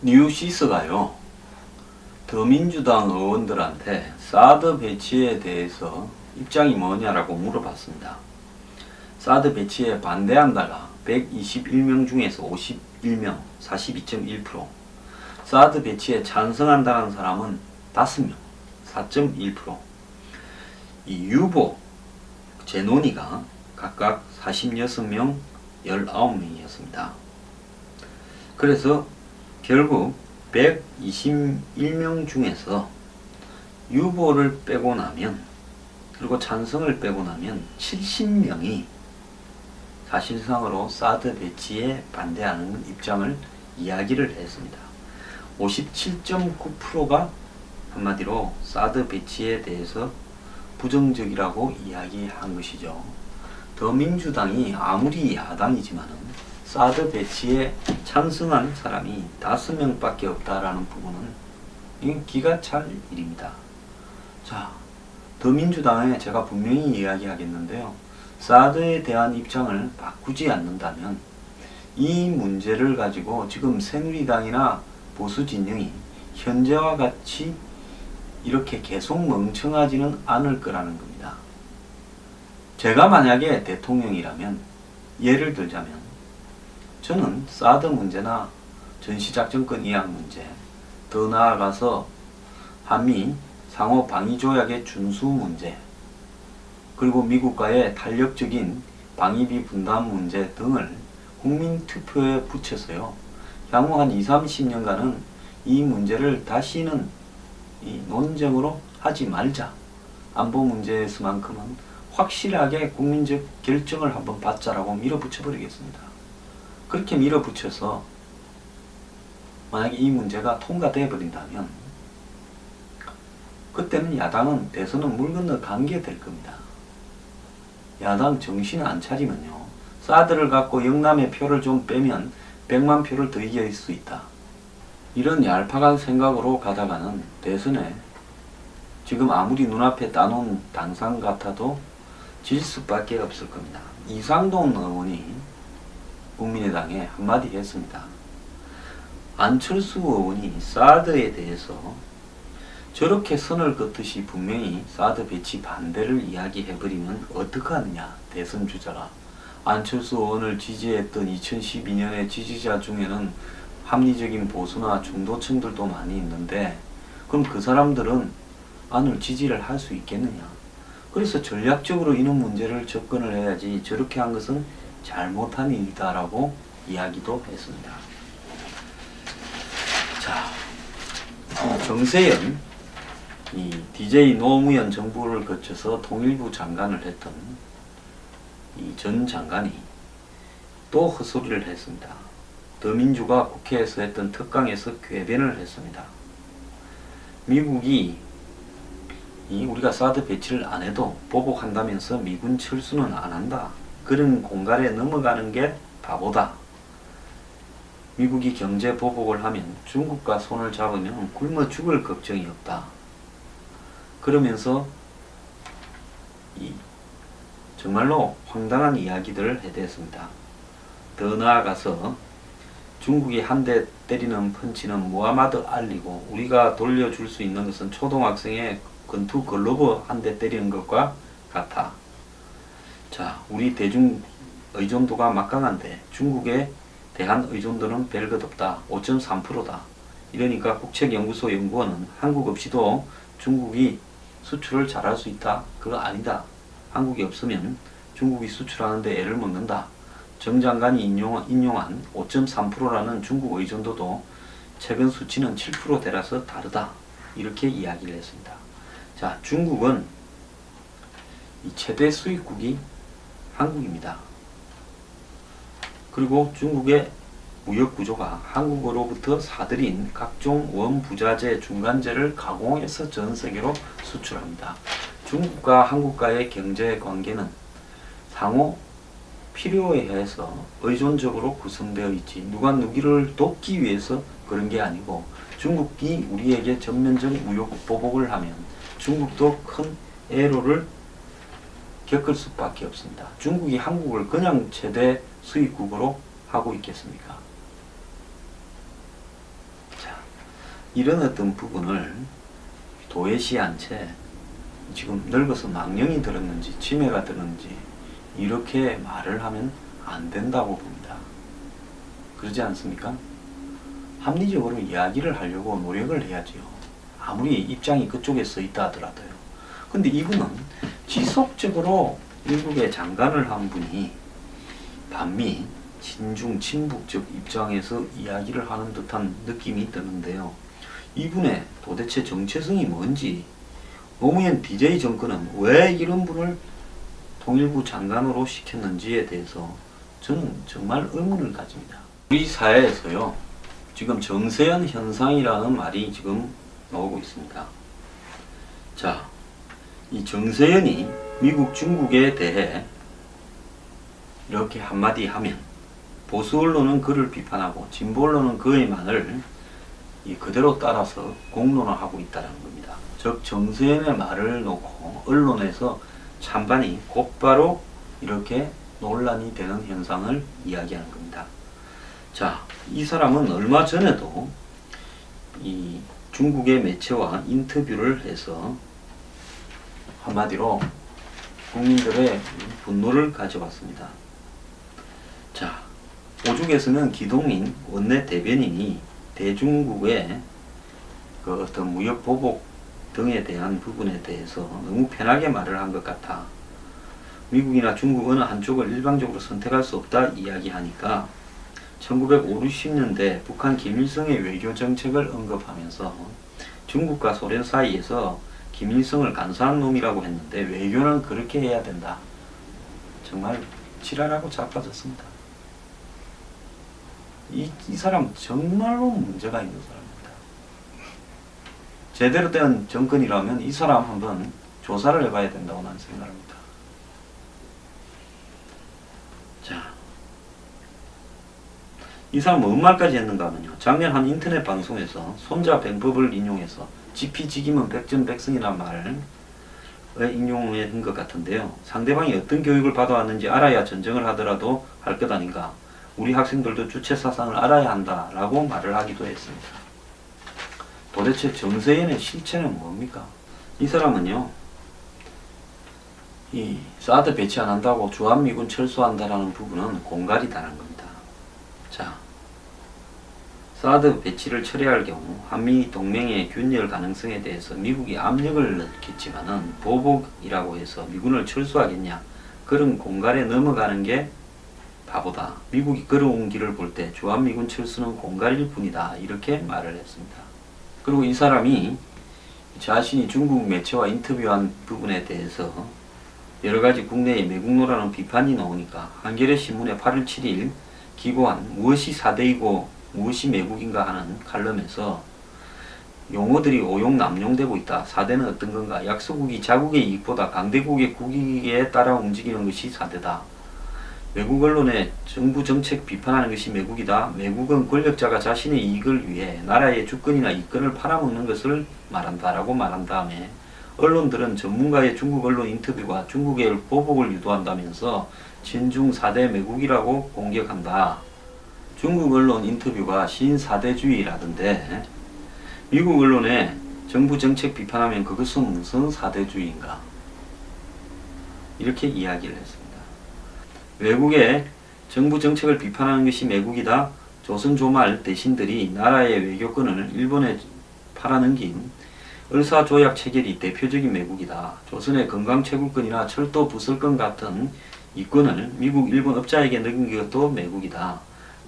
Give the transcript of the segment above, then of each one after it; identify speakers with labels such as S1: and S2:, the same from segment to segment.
S1: 뉴시스가요, 더민주당 의원들한테 사드 배치에 대해서 입장이 뭐냐라고 물어봤습니다. 사드 배치에 반대한다가 121명 중에서 51명, 42.1%, 사드 배치에 찬성한다는 사람은 5명, 4.1%, 이 유보 재논의가 각각 46명, 19명이었습니다. 그래서 결국 121명 중에서 유보를 빼고 나면, 그리고 찬성을 빼고 나면 70명이 사실상으로 사드 배치에 반대하는 입장을 이야기를 했습니다. 57.9%가 한마디로 사드 배치에 대해서 부정적이라고 이야기한 것이죠. 더민주당이 아무리 야당이지만은 사드 배치에 찬성한 사람이 5명밖에 없다라는 부분은 이건 기가 찰 일입니다. 자, 더민주당에 제가 분명히 이야기하겠는데요. 사드에 대한 입장을 바꾸지 않는다면 이 문제를 가지고 지금 새누리당이나 보수진영이 현재와 같이 이렇게 계속 멍청하지는 않을 거라는 겁니다. 제가 만약에 대통령이라면, 예를 들자면 저는 사드 문제나 전시작전권 이양 문제, 더 나아가서 한미 상호 방위조약의 준수 문제, 그리고 미국과의 탄력적인 방위비 분담 문제 등을 국민투표에 붙여서요, 향후 한 20-30년간은 이 문제를 다시는 이 논쟁으로 하지 말자. 안보 문제에서만큼은 확실하게 국민적 결정을 한번 받자라고 밀어붙여 버리겠습니다. 그렇게 밀어붙여서 만약에 이 문제가 통과되어 버린다면 그때는 야당은 대선은 물 건너 간게 될 겁니다. 야당 정신을 안 차리면요, 사드를 갖고 영남의 표를 좀 빼면 100만 표를 더 이길 수 있다. 이런 얄팍한 생각으로 가다가는 대선에 지금 아무리 눈앞에 따놓은 당상 같아도 질 수밖에 없을 겁니다. 이상돈 의원이 국민의당에 한마디 했습니다. 안철수 의원이 사드에 대해서 저렇게 선을 긋듯이 분명히 사드 배치 반대를 이야기해버리면 어떡하느냐, 대선 주자가. 안철수 의원을 지지했던 2012년의 지지자 중에는 합리적인 보수나 중도층들도 많이 있는데 그럼 그 사람들은 안을 지지를 할 수 있겠느냐. 그래서 전략적으로 이런 문제를 접근을 해야지 저렇게 한 것은 잘못한 일이다라고 이야기도 했습니다. 자, 정세현, 이 DJ 노무현 정부를 거쳐서 통일부 장관을 했던 이 전 장관이 또 헛소리를 했습니다. 더민주가 국회에서 했던 특강에서 궤변을 했습니다. 미국이 우리가 사드 배치를 안 해도 보복한다면서 미군 철수는 안 한다. 그런 공갈에 넘어가는 게 바보다. 미국이 경제 보복을 하면 중국과 손을 잡으면 굶어 죽을 걱정이 없다. 그러면서 정말로 황당한 이야기들을 해댔습니다. 더 나아가서 중국이 한 대 때리는 펀치는 무하마드 알리고 우리가 돌려줄 수 있는 것은 초등학생의 권투 글러브 한 대 때리는 것과 같아. 자, 우리 대중 의존도가 막강한데 중국에 대한 의존도는 별것 없다. 5.3%다. 이러니까 국책연구소 연구원은 한국 없이도 중국이 수출을 잘할 수 있다. 그거 아니다. 한국이 없으면 중국이 수출하는데 애를 먹는다. 정 장관이 인용한 5.3%라는 중국 의존도도 최근 수치는 7%대라서 다르다. 이렇게 이야기를 했습니다. 자, 중국은 이 최대 수입국이 한국입니다. 그리고 중국의 무역 구조가 한국으로부터 사들인 각종 원부자재, 중간재를 가공해서 전 세계로 수출합니다. 중국과 한국과의 경제 관계는 상호 필요에 의해서 의존적으로 구성되어 있지 누가 누구를 돕기 위해서 그런 게 아니고, 중국이 우리에게 전면적 무역 보복을 하면 중국도 큰 애로를 겪을 수밖에 없습니다. 중국이 한국을 그냥 최대 수입국으로 하고 있겠습니까? 이런 어떤 부분을 도외시한 채 지금 늙어서 망령이 들었는지 치매가 들었는지 이렇게 말을 하면 안 된다고 봅니다. 그러지 않습니까? 합리적으로 이야기를 하려고 노력을 해야지요. 아무리 입장이 그쪽에 서 있다 하더라도요. 근데 이분은 지속적으로 미국의 장관을 한 분이 반미 친중 친북적 입장에서 이야기를 하는 듯한 느낌이 드는데요. 이분의 도대체 정체성이 뭔지, 노무현 DJ 정권은 왜 이런 분을 통일부 장관으로 시켰는지에 대해서 저는 정말 의문을 가집니다. 우리 사회에서요, 지금 정세현 현상이라는 말이 지금 나오고 있습니다. 자, 이 정세현이 미국, 중국에 대해 이렇게 한마디 하면 보수 언론은 그를 비판하고 진보 언론은 그의 말을 그대로 따라서 공론화하고 있다는 겁니다. 즉 정세현의 말을 놓고 언론에서 찬반이 곧바로 이렇게 논란이 되는 현상을 이야기하는 겁니다. 자, 이 사람은 얼마 전에도 이 중국의 매체와 인터뷰를 해서 한마디로 국민들의 분노를 가져왔습니다. 자, 오죽에서는 기동민 원내 대변인이 대중국의 그 어떤 무역 보복 등에 대한 부분에 대해서 너무 편하게 말을 한 것 같아. 미국이나 중국 어느 한쪽을 일방적으로 선택할 수 없다 이야기하니까 1950년대 북한 김일성의 외교 정책을 언급하면서 중국과 소련 사이에서 김일성을 간사한 놈이라고 했는데 외교는 그렇게 해야 된다. 정말 지랄하고 자빠졌습니다. 이 사람 정말로 문제가 있는 사람입니다. 제대로 된 정권이라면 이 사람 한번 조사를 해봐야 된다고 나는 생각합니다. 자, 이 사람은 뭔 말까지 했는가 하면요. 작년 한 인터넷 방송에서 손자 병법을 인용해서 지피지기면 백전백승이란 말을 인용한 것 같은데요. 상대방이 어떤 교육을 받아왔는지 알아야 전쟁을 하더라도 할 것 아닌가. 우리 학생들도 주체사상을 알아야 한다라고 말을 하기도 했습니다. 도대체 정세현의 실체는 뭡니까? 이 사람은요, 이 사드 배치 안 한다고 주한미군 철수한다라는 부분은 공갈이다라는 겁니다. 자, 사드 배치를 철회할 경우 한미 동맹의 균열 가능성에 대해서 미국이 압력을 넣겠지만은 보복이라고 해서 미군을 철수하겠냐? 그런 공갈에 넘어가는 게 바보다. 미국이 걸어온 길을 볼 때 주한미군 철수는 공갈일 뿐이다. 이렇게 말을 했습니다. 그리고 이 사람이 자신이 중국 매체와 인터뷰한 부분에 대해서 여러가지 국내의 매국노라는 비판이 나오니까 한겨레 신문에 8월 7일 기고한 무엇이 4대이고 무엇이 매국인가 하는 칼럼에서 용어들이 오용 남용되고 있다. 4대는 어떤 건가? 약소국이 자국의 이익보다 강대국의 국익에 따라 움직이는 것이 4대다. 외국 언론의 정부 정책 비판하는 것이 매국이다. 매국은 권력자가 자신의 이익을 위해 나라의 주권이나 이권을 팔아먹는 것을 말한다 라고 말한 다음에 언론들은 전문가의 중국 언론 인터뷰가 중국의 보복을 유도한다면서 친중 4대 매국이라고 공격한다. 중국 언론 인터뷰가 신사대주의라던데 미국 언론에 정부 정책 비판하면 그것은 무슨 사대주의인가? 이렇게 이야기를 했습니다. 외국의 정부 정책을 비판하는 것이 매국이다. 조선조말 대신들이 나라의 외교권을 일본에 팔아넘긴 을사조약 체결이 대표적인 매국이다. 조선의 건강채굴권이나 철도 부설권 같은 이권을 미국, 일본 업자에게 넘긴 것도 매국이다.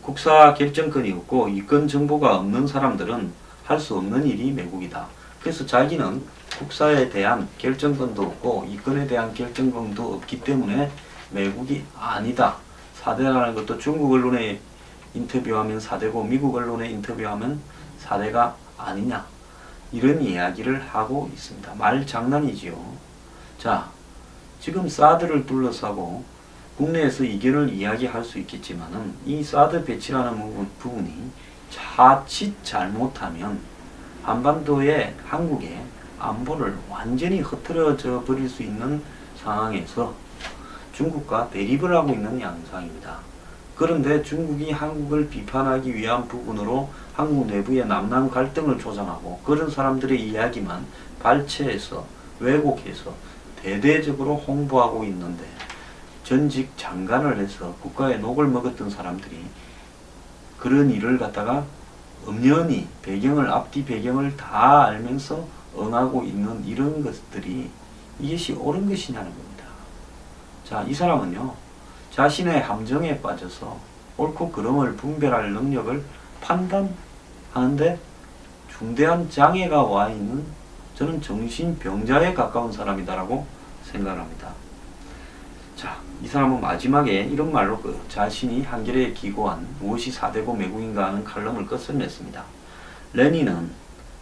S1: 국사 결정권이 없고 이권 정보가 없는 사람들은 할 수 없는 일이 매국이다. 그래서 자기는 국사에 대한 결정권도 없고 이권에 대한 결정권도 없기 때문에 매국이 아니다. 4대라는 것도 중국 언론에 인터뷰하면 4대고 미국 언론에 인터뷰하면 4대가 아니냐. 이런 이야기를 하고 있습니다. 말 장난이지요. 자, 지금 사드를 둘러싸고 국내에서 이견을 이야기할 수 있겠지만은 이 사드 배치라는 부분이 자칫 잘못하면 한반도의 한국의 안보를 완전히 흐트러져 버릴 수 있는 상황에서 중국과 대립을 하고 있는 양상입니다. 그런데 중국이 한국을 비판하기 위한 부분으로 한국 내부의 남남 갈등을 조장하고 그런 사람들의 이야기만 발췌해서 왜곡해서 대대적으로 홍보하고 있는데 전직 장관을 해서 국가의 녹을 먹었던 사람들이 그런 일을 갖다가 엄연히 배경을 앞뒤 배경을 다 알면서 응하고 있는 이런 것들이 이것이 옳은 것이냐는 겁니다. 자, 이 사람은요 자신의 함정에 빠져서 옳고 그름을 분별할 능력을 판단하는데 중대한 장애가 와 있는 저는 정신병자에 가까운 사람이다라고 생각합니다. 자, 이 사람은 마지막에 이런 말로 자신이 한겨레에 기고한 무엇이 4대고 매국인가 하는 칼럼을 끝을냈습니다. 레닌은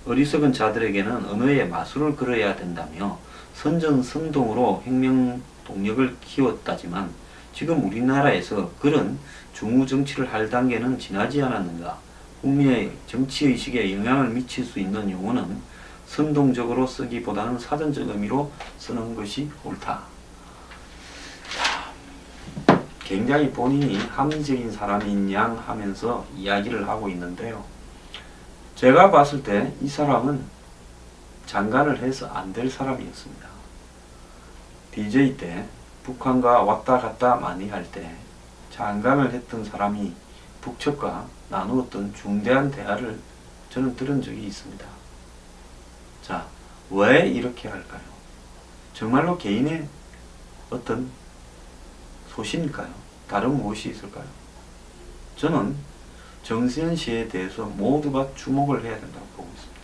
S1: 어리석은 자들에게는 언어의 마술을 걸어야 된다며 선전성동으로 혁명 동력을 키웠다지만 지금 우리나라에서 그런 중후정치를 할 단계는 지나지 않았는가. 국민의 정치의식에 영향을 미칠 수 있는 용어는 선동적으로 쓰기보다는 사전적 의미로 쓰는 것이 옳다. 굉장히 본인이 합리적인 사람인 양 하면서 이야기를 하고 있는데요. 제가 봤을 때 이 사람은 장관을 해서 안 될 사람이었습니다. DJ 때 북한과 왔다 갔다 많이 할 때 장관을 했던 사람이 북측과 나누었던 중대한 대화를 저는 들은 적이 있습니다. 자, 왜 이렇게 할까요? 정말로 개인의 어떤 소신일까요? 다른 무엇이 있을까요? 저는 정세현 씨에 대해서 모두가 주목을 해야 된다고 보고 있습니다.